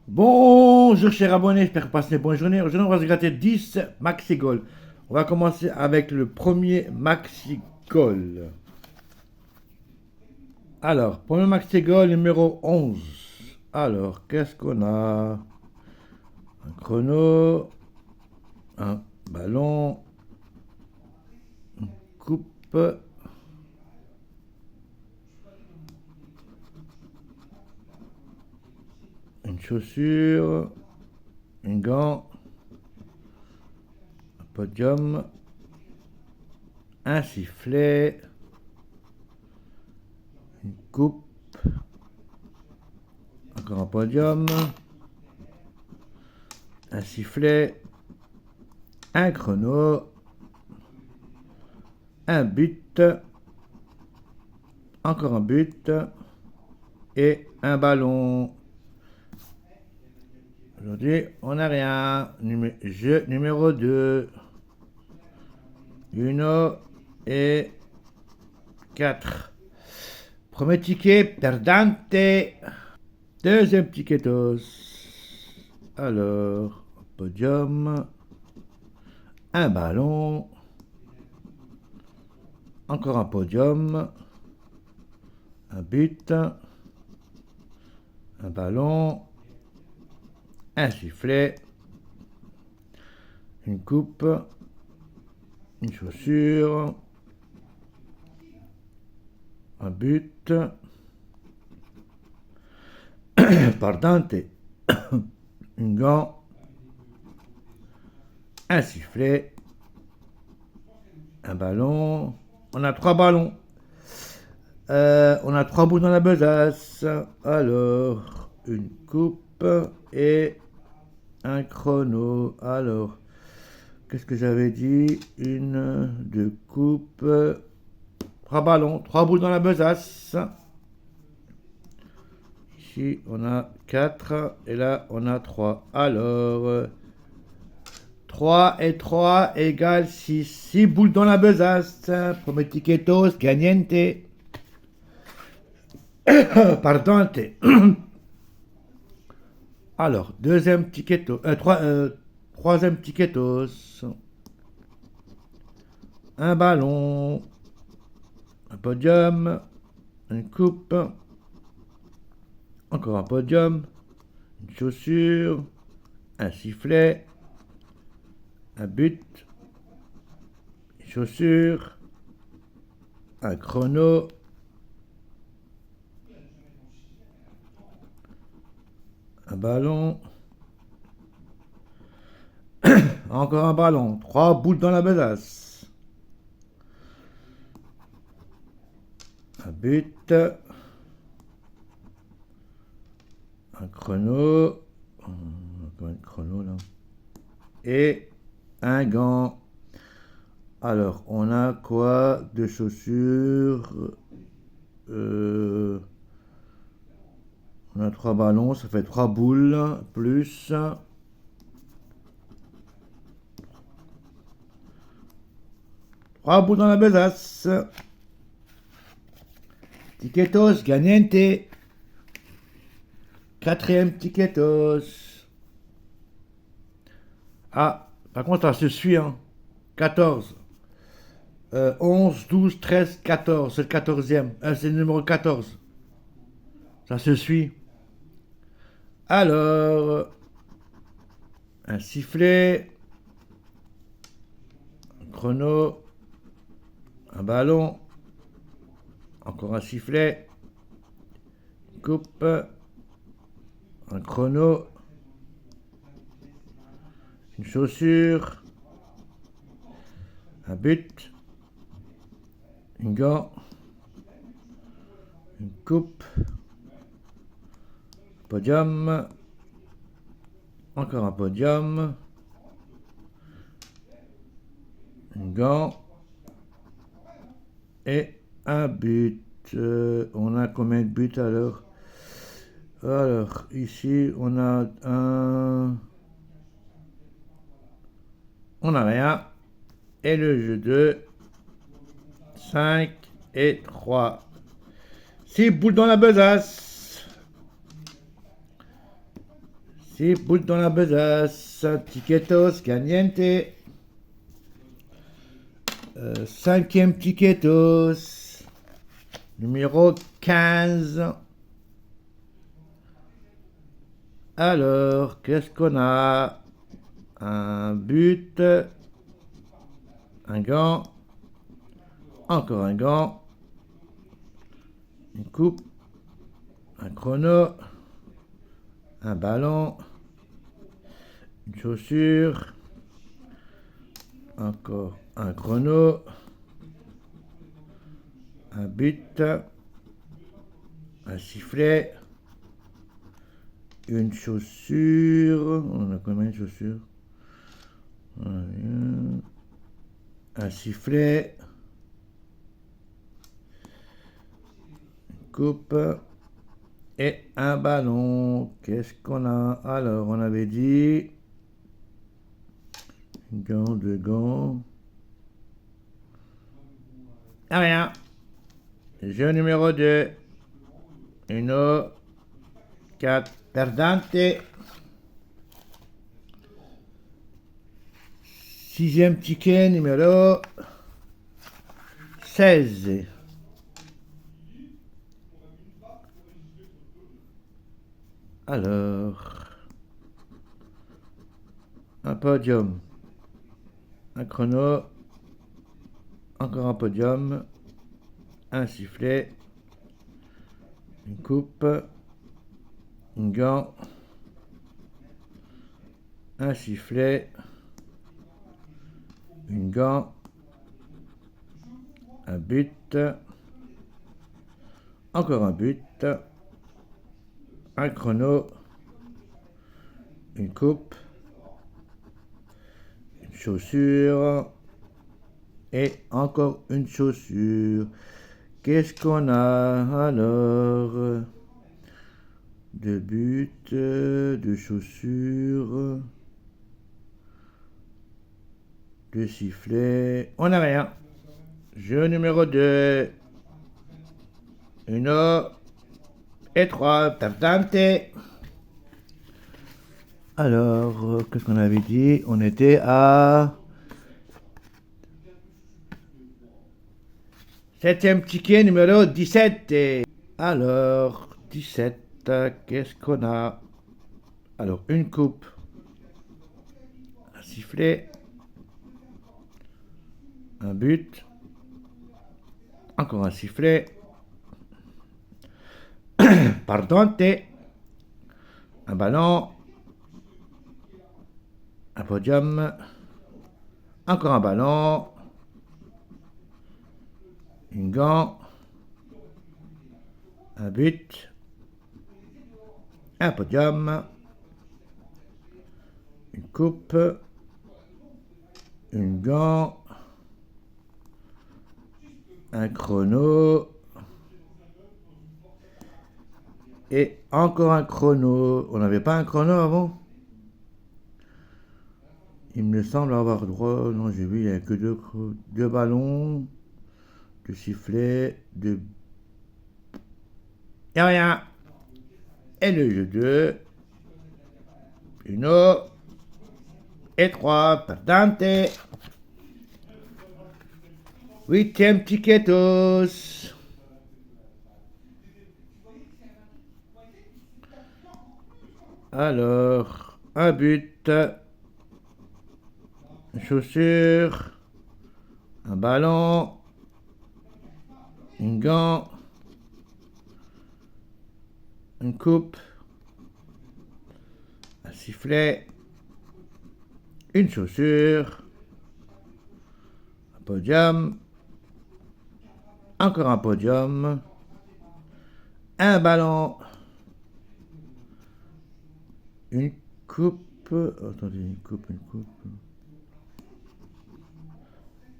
Bonjour chers abonnés, j'espère que vous passez une bonne journée. Aujourd'hui on va se gratter 10 Maxi Goal. On va commencer avec le premier Maxi Goal. Alors, premier Maxi Goal numéro 11. Alors, qu'est-ce qu'on a? Un chrono, un ballon, une coupe, une chaussure, un gant, un podium, un sifflet, une coupe, encore un podium, un sifflet, un chrono, un but, encore un but et un ballon. Aujourd'hui, on n'a rien. Jeu numéro 2. Uno et 4. Premier ticket, perdante. Deuxième ticketos. Alors, podium. Un ballon. Encore un podium. Un but. Un ballon. Un sifflet. Une coupe. Une chaussure. Un but. Pardante. Un gant. Un sifflet. Un ballon. On a 3 ballons. On a 3 bouts dans la besace. Alors, une coupe et un chrono. Alors, qu'est-ce que j'avais dit? Une, deux coupes, 3 ballons, 3 boules dans la besace. Ici, on a 4 et là, on a 3. Alors, 3 et 3 égale 6. 6 boules dans la besace. Premier ticketos, gagnante. Pardante. Alors, deuxième ticketos. Troisième ticketos. Un ballon. Un podium. Une coupe. Encore un podium. Une chaussure. Un sifflet. Un but. Une chaussure. Un chrono. Un ballon. Encore un ballon. 3 boules dans la besace. Un but. Un chrono. Encore un chrono là. Et un gant. Alors, on a quoi? Deux chaussures. On a 3 ballons, ça fait 3 boules, plus 3 boules dans la besace. Ticketos, gagnante. Quatrième ticketos. Ah, par contre, ça se suit, hein. 14. 11, 12, 13, 14. C'est le 14e. C'est le numéro 14. Ça se suit. Alors, un sifflet, un chrono, un ballon, encore un sifflet, une coupe, un chrono, une chaussure, un but, une gant, une coupe, podium, encore un podium, un gant et un but. On a combien de buts alors? Alors, ici, on a un... On n'a rien. Et le jeu 2, 5 et 3. 6 boules dans la besace. 6 boules dans la besace. Tiquetos, caliente. Cinquième tiquetos. Numéro 15. Alors, qu'est-ce qu'on a? Un but. Un gant. Encore un gant. Une coupe. Un chrono. Un ballon. Une chaussure. Encore un chrono. Un but. Un sifflet. Une chaussure. On a combien de chaussures? Un sifflet. Une coupe. Et un ballon. Qu'est-ce qu'on a? Alors, on avait dit gants, deux gants. Ah rien. Jeu numéro 2. Uno. 4. Perdante. Sixième ticket numéro 16. Alors, un podium, un chrono, encore un podium, un sifflet, une coupe, une gant, un sifflet, une gant, un but, encore un but, un chrono, une coupe, une chaussure et encore une chaussure. Qu'est-ce qu'on a alors? Deux buts, deux chaussures, deux sifflets. On n'a rien. Jeu numéro 2. Uno et 3. Perdante. Alors, qu'est-ce qu'on avait dit? On était à 7e ticket numéro 17. Alors, 17, qu'est-ce qu'on a? Alors, une coupe, un sifflet, un but, encore un sifflet, pardante, un ballon, un podium, encore un ballon, une gant, un but, un podium, une coupe, une gant, un chrono et encore un chrono. On n'avait pas un chrono avant? Il me semble avoir droit. Non, j'ai vu, il n'y a que deux ballons, deux sifflets, deux. Il n'y a rien. Et le jeu 2. Uno et 3. Perdante. 8e tiquetos. Alors, un but, une chaussure, un ballon, une gant, une coupe, un sifflet, une chaussure, un podium, encore un podium, un ballon, une coupe, attendez, une coupe,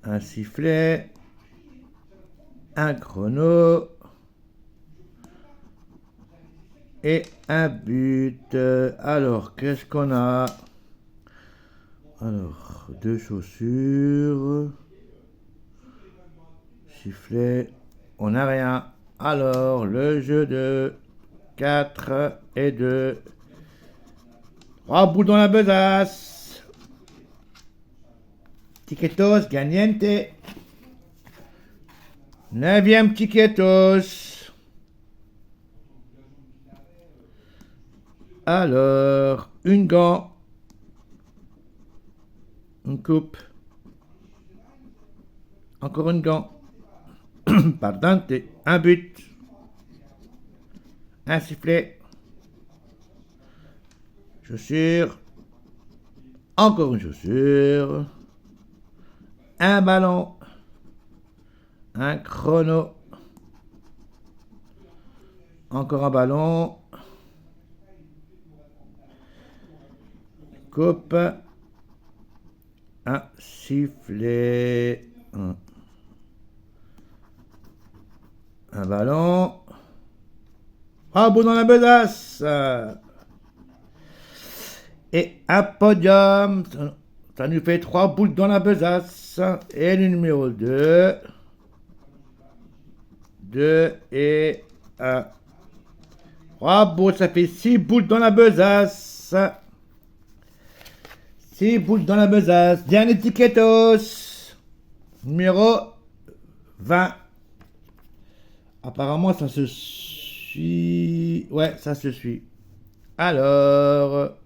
un sifflet, un chrono et un but. Alors, qu'est-ce qu'on a? Alors, deux chaussures, sifflet, on n'a rien. Alors, le jeu de 4 et 2. 3 boules dans la besace. Tiquetos, gagnante. 9e tiquetos. Alors, une gant. Une coupe. Encore une gant. Pardante. Un but. Un sifflet. Chaussure. Encore une chaussure. Un ballon. Un chrono. Encore un ballon. Coupe. Un sifflet. Un ballon. Bravo dans la besace. Et un podium. Ça nous fait 3 boules dans la besace. Et le numéro 2. 2 et 1. 3 boules, ça fait 6 boules dans la besace. 6 boules dans la besace. Dernier tiquetos. Numéro 20. Apparemment, ça se suit. Ouais, ça se suit. Alors,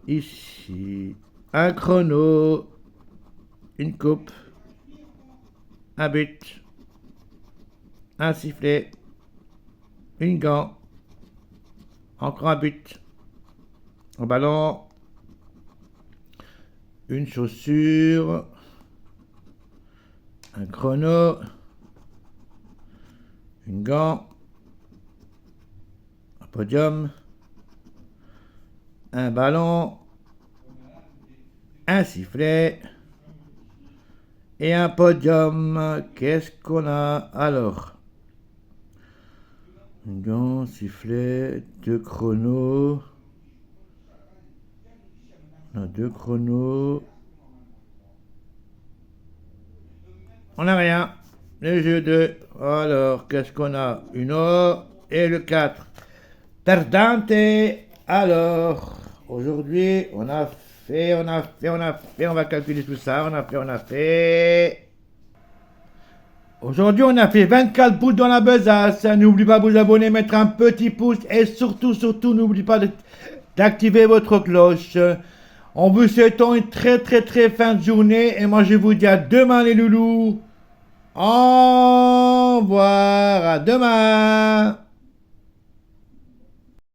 ici, un chrono, une coupe, un but, un sifflet, une gant, encore un but, un ballon, une chaussure, un chrono, une gant, un podium, un ballon, un sifflet et un podium. Qu'est-ce qu'on a alors? Un gant, sifflet, 2 chronos. On a 2 chronos. On n'a rien. Le jeu 2. Alors, qu'est-ce qu'on a? Une O et le 4. Perdante. Alors, aujourd'hui, on a fait. On va calculer tout ça. On a fait. Aujourd'hui, on a fait 24 boules dans la besace. N'oubliez pas de vous abonner, mettre un petit pouce et surtout, n'oubliez pas d'activer votre cloche. On vous souhaite une très fin de journée et moi je vous dis à demain les loulous. Au revoir, à demain.